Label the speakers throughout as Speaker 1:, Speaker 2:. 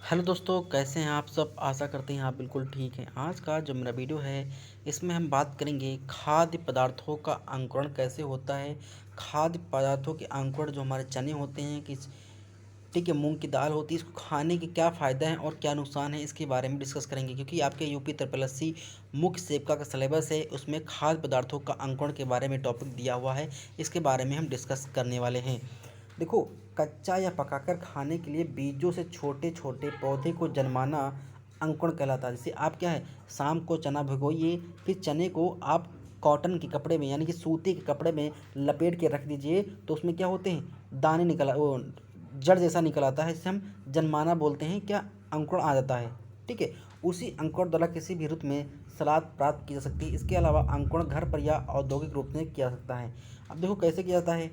Speaker 1: Hello दोस्तों, कैसे हैं आप सब। आशा करते हैं आप बिल्कुल ठीक हैं। आज का जो मेरा वीडियो है इसमें हम बात करेंगे खाद्य पदार्थों का अंकुरण कैसे होता है। खाद्य पदार्थों के अंकुरण जो हमारे चने होते हैं किस ठीक है, मूंग की दाल होती है, इसको खाने के क्या फ़ायदा है और क्या नुकसान है इसके बारे में डिस्कस करेंगे। क्योंकि आपके यूपी ट्रिपल एस सी मुख्य सेवका का सिलेबस है, उसमें खाद्य पदार्थों का अंकुरण के बारे में टॉपिक दिया हुआ है। इसके बारे में हम डिस्कस करने वाले हैं। देखो, कच्चा या पकाकर खाने के लिए बीजों से छोटे छोटे पौधे को जन्माना अंकुरण कहलाता है। जैसे आप क्या है, शाम को चना भिगोइए, फिर चने को आप कॉटन के कपड़े में यानी कि सूती के कपड़े में लपेट के रख दीजिए, तो उसमें क्या होते हैं, दाने निकल वो जड़ जैसा निकल आता है, इसे हम जन्माना बोलते हैं। क्या, अंकुरण आ जाता है। ठीक है, उसी अंकुरण द्वारा किसी भी ऋतु में सलाद प्राप्त की जा सकती है। इसके अलावा अंकुरण घर पर या औद्योगिक रूप में किया जा सकता है। अब देखो कैसे किया जाता है।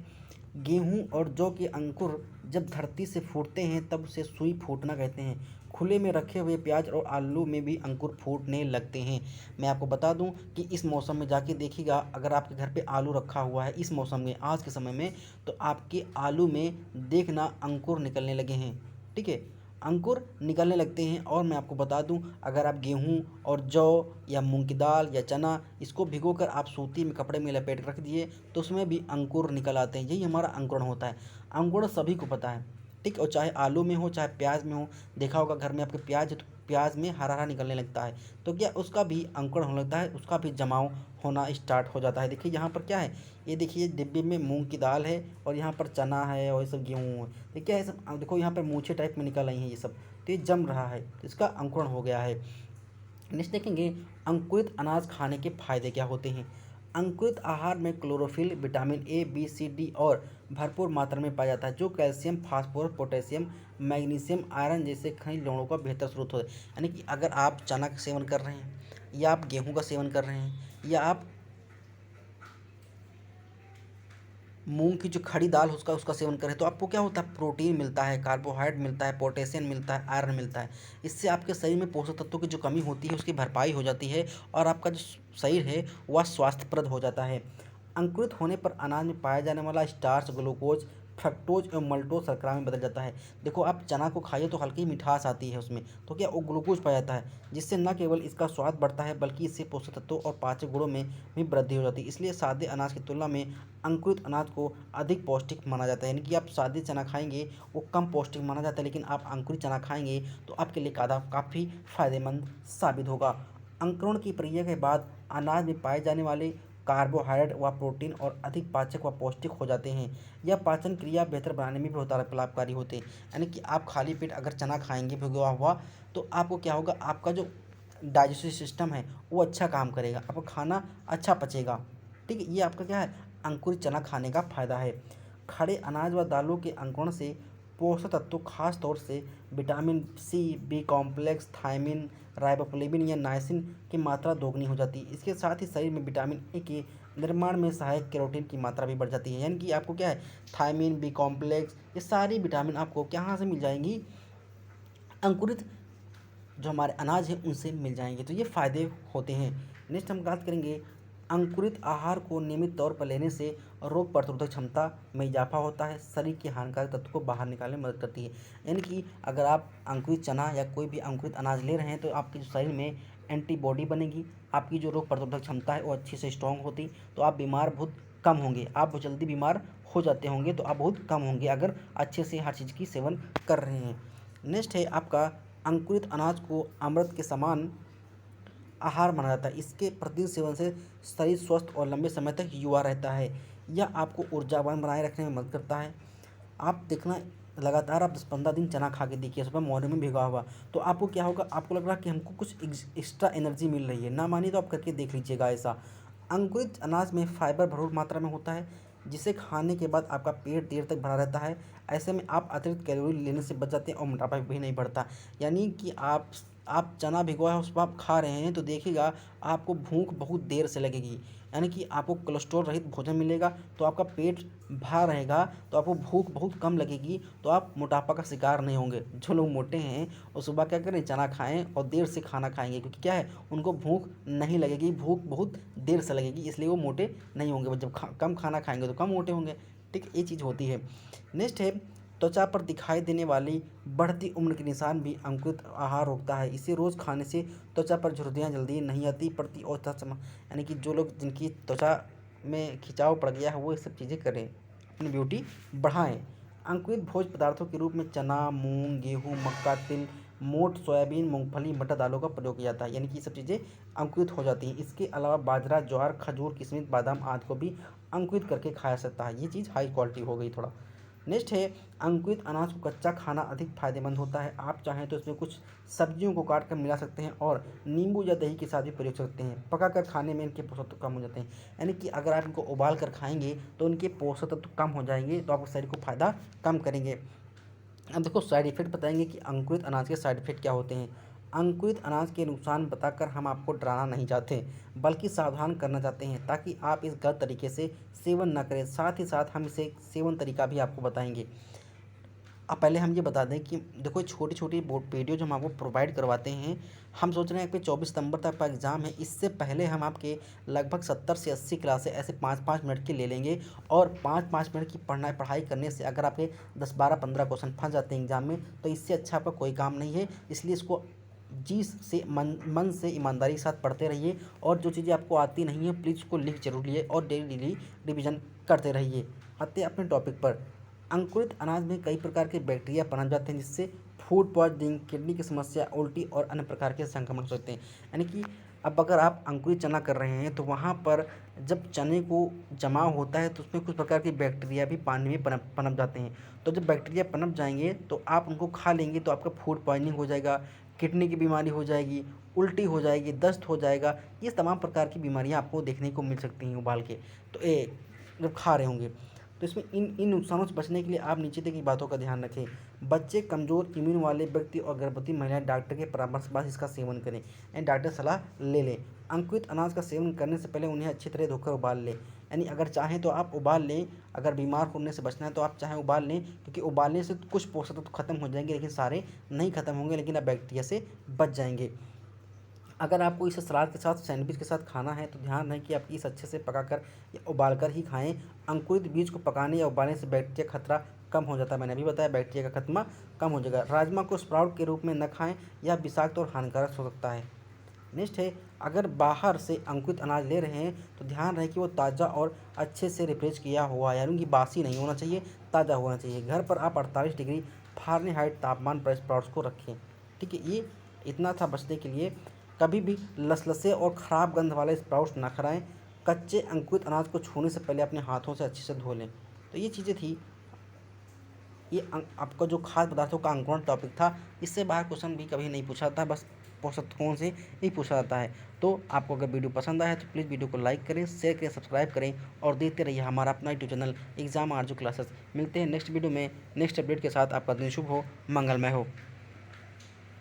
Speaker 1: गेहूँ और जौ के अंकुर जब धरती से फूटते हैं तब उसे सुई फूटना कहते हैं। खुले में रखे हुए प्याज और आलू में भी अंकुर फूटने लगते हैं। मैं आपको बता दूं कि इस मौसम में जाके देखिएगा, अगर आपके घर पे आलू रखा हुआ है इस मौसम में, आज के समय में, तो आपके आलू में देखना अंकुर निकलने लगे हैं। ठीक है, अंकुर निकलने लगते हैं। और मैं आपको बता दूं, अगर आप गेहूं और जौ या मूंग की दाल या चना इसको भिगोकर आप सूती में कपड़े में लपेट के रख दिए, तो उसमें भी अंकुर निकल आते हैं। यही हमारा अंकुरण होता है। अंकुरण सभी को पता है। ठीक, और चाहे आलू में हो चाहे प्याज में हो। देखा होगा घर में आपके प्याज है तो प्याज में हरा हरा निकलने लगता है, तो क्या उसका भी अंकुरण होने लगता है, उसका भी जमाव होना स्टार्ट हो जाता है। देखिए यहाँ पर क्या है, ये देखिए डिब्बे में मूंग की दाल है और यहाँ पर चना है और ये सब गेहूँ है। ये क्या है सब, देखो यहाँ पर मूछे टाइप में निकल रही हैं ये सब, तो ये जम रहा है, तो इसका अंकुरण हो गया है। नेक्स्ट देखेंगे, अंकुरित अनाज खाने के फायदे क्या होते हैं। अंकुरित आहार में chlorophyll, vitamin A B C D और भरपूर मात्रा में पाया जाता है, जो calcium, phosphorus, potassium, magnesium, iron जैसे खनिज लवणों का बेहतर स्रोत होता है। यानी कि अगर आप चना का सेवन कर रहे हैं या आप गेहूं का सेवन कर रहे हैं या आप मूंग की जो खड़ी दाल उसका उसका सेवन करें, तो आपको क्या होता है, प्रोटीन मिलता है, कार्बोहाइड्रेट मिलता है, पोटेशियम मिलता है, आयरन मिलता है। इससे आपके शरीर में पोषक तत्वों की जो कमी होती है उसकी भरपाई हो जाती है और आपका जो शरीर है वह स्वास्थ्यप्रद हो जाता है। अंकुरित होने पर अनाज में पाया जाने वाला स्टार्च ग्लूकोज, फ्रक्टोज एवं मल्टोज शर्करा में बदल जाता है। देखो, आप चना को खाइए तो हल्की मिठास आती है उसमें, तो क्या वो ग्लूकोज पाया जाता है, जिससे न केवल इसका स्वाद बढ़ता है बल्कि इससे पोषक तत्वों और पाचक गुणों में भी वृद्धि हो जाती है। इसलिए सादे अनाज की तुलना में अंकुरित अनाज को अधिक पौष्टिक माना जाता है। यानी कि आप सादे चना खाएंगे वो कम पौष्टिक माना जाता है, लेकिन आप अंकुरित चना खाएंगे तो आपके लिए काफ़ी फायदेमंद साबित होगा। अंकुरण की प्रक्रिया के बाद अनाज में पाए जाने वाले कार्बोहाइड्रेट व प्रोटीन और अधिक पाचक व पौष्टिक हो जाते हैं। यह पाचन क्रिया बेहतर बनाने में भी बहुत लाभकारी होते हैं। यानी कि आप खाली पेट अगर चना खाएंगे भिगोआ हुआ, तो आपको क्या होगा, आपका जो डाइजेस्टिव सिस्टम है वो अच्छा काम करेगा, आपका खाना अच्छा पचेगा। ठीक है, ये आपका क्या है, अंकुरित चना खाने का फायदा है। खड़े अनाज व दालों के अंकुरण से पोषक तत्वों, खास तौर से vitamin C, B complex, thiamine, riboflavin या नाइसिन की मात्रा दोगुनी हो जाती है। इसके साथ ही शरीर में विटामिन ए के निर्माण में सहायक कैरोटीन की मात्रा भी बढ़ जाती है। यानी कि आपको क्या है, थायमिन, बी कॉम्प्लेक्स, ये सारी विटामिन आपको कहाँ से मिल जाएंगी, अंकुरित जो हमारे अनाज हैं उनसे मिल जाएंगे। तो ये फ़ायदे होते हैं। नेक्स्ट हम बात करेंगे, अंकुरित आहार को नियमित तौर पर लेने से रोग प्रतिरोधक क्षमता में इजाफा होता है, शरीर के हानिकारक तत्व को बाहर निकालने में मदद करती है। यानी कि अगर आप अंकुरित चना या कोई भी अंकुरित अनाज ले रहे हैं तो आपके जो शरीर में एंटीबॉडी बनेगी, आपकी जो रोग प्रतिरोधक क्षमता है वो अच्छी से स्ट्रॉन्ग होती, तो आप बीमार बहुत कम होंगे। आप बहुत जल्दी बीमार हो जाते होंगे तो आप बहुत कम होंगे अगर अच्छे से हर चीज़ की सेवन कर रहे हैं। नेक्स्ट है आपका, अंकुरित अनाज को अमृत के समान आहार माना जाता है। इसके प्रतिदिन सेवन से शरीर स्वस्थ और लंबे समय तक युवा रहता है। यह आपको ऊर्जावान बनाए रखने में मदद करता है। आप देखना, लगातार आप 10-15 दिन चना खा के देखिए सुबह मॉर्निंग में भिगा हुआ, तो आपको क्या होगा, आपको लग रहा है कि हमको कुछ एक्स्ट्रा एनर्जी मिल रही है। ना मानिए तो आप करके देख लीजिएगा ऐसा। अंकुरित अनाज में फाइबर भरपूर मात्रा में होता है, जिसे खाने के बाद आपका पेट देर तक भरा रहता है। ऐसे में आप अतिरिक्त कैलोरी लेने से बच जाते हैं और मोटापा भी नहीं बढ़ता। यानी कि आप चना भिगोया है उसको आप खा रहे हैं तो देखिएगा, आपको भूख बहुत देर से लगेगी। यानी कि आपको कोलेस्ट्रॉल रहित भोजन मिलेगा तो आपका पेट भरा रहेगा, तो आपको भूख बहुत कम लगेगी, तो आप मोटापा का शिकार नहीं होंगे। जो लोग मोटे हैं वो सुबह क्या करें, चना खाएं और देर से खाना खाएंगे, क्योंकि क्या है, उनको भूख नहीं लगेगी, भूख बहुत देर से लगेगी, इसलिए वो मोटे नहीं होंगे। जब कम खाना खाएंगे तो कम मोटे होंगे। ठीक, ये चीज़ होती है। नेक्स्ट है, त्वचा पर दिखाई देने वाली बढ़ती उम्र के निशान भी अंकुरित आहार रोकता है। इसे रोज़ खाने से त्वचा पर झुर्रियाँ जल्दी नहीं आती पड़ती और यानी कि जो लोग जिनकी त्वचा में खिंचाव पड़ गया है वो ये सब चीज़ें करें, अपनी ब्यूटी बढ़ाएं। अंकुरित भोज्य पदार्थों के रूप में चना, मूंग, गेहूँ, मक्का, तिल, मोठ, सोयाबीन, मूंगफली, मटर दालों का प्रयोग किया जाता है, यानी कि ये सब चीज़ें अंकुरित हो जाती हैं। इसके अलावा बाजरा, ज्वार, खजूर, किशमिश, बादाम आदि को भी अंकुरित करके खाया जा सकता है। ये चीज़ हाई क्वालिटी हो गई थोड़ा। नेक्स्ट है, अंकुरित अनाज को कच्चा खाना अधिक फायदेमंद होता है। आप चाहें तो इसमें कुछ सब्जियों को काट कर मिला सकते हैं और नींबू या दही के साथ भी प्रयोग कर सकते हैं। पका कर खाने में इनके पोषक तत्व कम हो जाते हैं, यानी कि अगर आप इनको उबाल कर खाएंगे तो इनके पोषक तत्व कम हो जाएंगे, तो आपके शरीर को फायदा कम करेंगे। अब देखो साइड इफ़ेक्ट बताएंगे कि अंकुरित अनाज के साइड इफ़ेक्ट क्या होते हैं। अंकुरित अनाज के नुकसान बताकर हम आपको डराना नहीं चाहते, बल्कि सावधान करना चाहते हैं ताकि आप इस गलत तरीके से सेवन न करें। साथ ही साथ हम इसे सेवन तरीका भी आपको बताएंगे। अब पहले हम ये बता दें कि देखो छोटी छोटी वीडियो जो हम आपको प्रोवाइड करवाते हैं, हम सोच रहे हैं कि 24 सितंबर तक आपका एग्ज़ाम है। इससे पहले हम आपके लगभग 70 से 80 क्लासें ऐसे 5-5 मिनट की ले लेंगे और 5-5 मिनट की पढ़ाई करने से अगर आपके 10-12-15 क्वेश्चन फंस जाते हैं एग्ज़ाम में, तो इससे अच्छा आपका कोई काम नहीं है। इसलिए इसको जी से मन से ईमानदारी के साथ पढ़ते रहिए और जो चीज़ें आपको आती नहीं है प्लीज़ उसको लिख जरूर लिए और डेली रिवीजन करते रहिए। आते हैं अपने टॉपिक पर। अंकुरित अनाज में कई प्रकार के बैक्टीरिया पनप जाते हैं जिससे फूड पॉइजनिंग, किडनी की समस्या, उल्टी और अन्य प्रकार के संक्रमण हो सकते हैं। यानी कि अब अगर आप अंकुरित चना कर रहे हैं तो वहाँ पर जब चने को जमाव होता है तो उसमें कुछ प्रकार के बैक्टीरिया भी पानी में पनप जाते हैं। तो जब बैक्टीरिया पनप जाएंगे तो आप उनको खा लेंगे तो आपका फूड पॉइजनिंग हो जाएगा, किडनी की बीमारी हो जाएगी, उल्टी हो जाएगी, दस्त हो जाएगा। ये तमाम प्रकार की बीमारियाँ आपको देखने को मिल सकती हैं उबाल के, तो जब खा रहे होंगे। तो इसमें इन नुकसानों से बचने के लिए आप नीचे दी गई बातों का ध्यान रखें। बच्चे, कमज़ोर इम्यून वाले व्यक्ति और गर्भवती महिलाएं डॉक्टर के परामर्श के बाद इसका सेवन करें, यानी डॉक्टर सलाह ले लें। अंकुरित अनाज का सेवन करने से पहले उन्हें अच्छी तरह धोकर उबाल लें, यानी अगर चाहें तो आप उबाल लें। अगर बीमार होने से बचना है तो आप चाहें उबाल लें, क्योंकि उबालने से कुछ पोषक तत्व खत्म हो जाएंगे लेकिन सारे नहीं खत्म होंगे, लेकिन आप बैक्टीरिया से बच जाएंगे। अगर आपको इसे सलाद के साथ, सैंडविच के साथ खाना है तो ध्यान रहे कि आप इसे अच्छे से पकाकर या उबाल कर ही खाएं। अंकुरित बीज को पकाने या उबालने से बैक्टीरिया खतरा कम हो जाता है। मैंने अभी बताया बैक्टीरिया का खतरा कम हो जाएगा। राजमा को स्प्राउट के रूप में न खाएं, यह विषाक्त और हानिकारक हो सकता है। नेक्स्ट है, अगर बाहर से अंकुरित अनाज ले रहे हैं तो ध्यान रहे कि वो ताज़ा और अच्छे से रिफ्रेश किया हुआ, यानी कि बासी नहीं होना चाहिए, ताज़ा होना चाहिए। घर पर आप 48 डिग्री फ़ारेनहाइट तापमान पर स्प्राउट्स को रखें। ठीक है, ये इतना था बचने के लिए। कभी भी लसलसे और ख़राब गंध वाले स्प्राउट्स ना खाएं। कच्चे अंकुरित अनाज को छूने से पहले अपने हाथों से अच्छे से धो लें। तो ये चीज़ें थी। ये आपका जो खाद्य पदार्थों का अंकुरण टॉपिक था, इससे बाहर क्वेश्चन भी कभी नहीं पूछा जाता, बस पोषक तत्वों से ही पूछा जाता है। तो आपको अगर वीडियो पसंद आया तो प्लीज़ वीडियो को लाइक करें, शेयर करें, सब्सक्राइब करें और देखते रहिए हमारा अपना यूट्यूब चैनल एग्जाम आरजू क्लासेस। मिलते हैं नेक्स्ट वीडियो में नेक्स्ट अपडेट के साथ। आपका दिन शुभ हो, मंगलमय हो।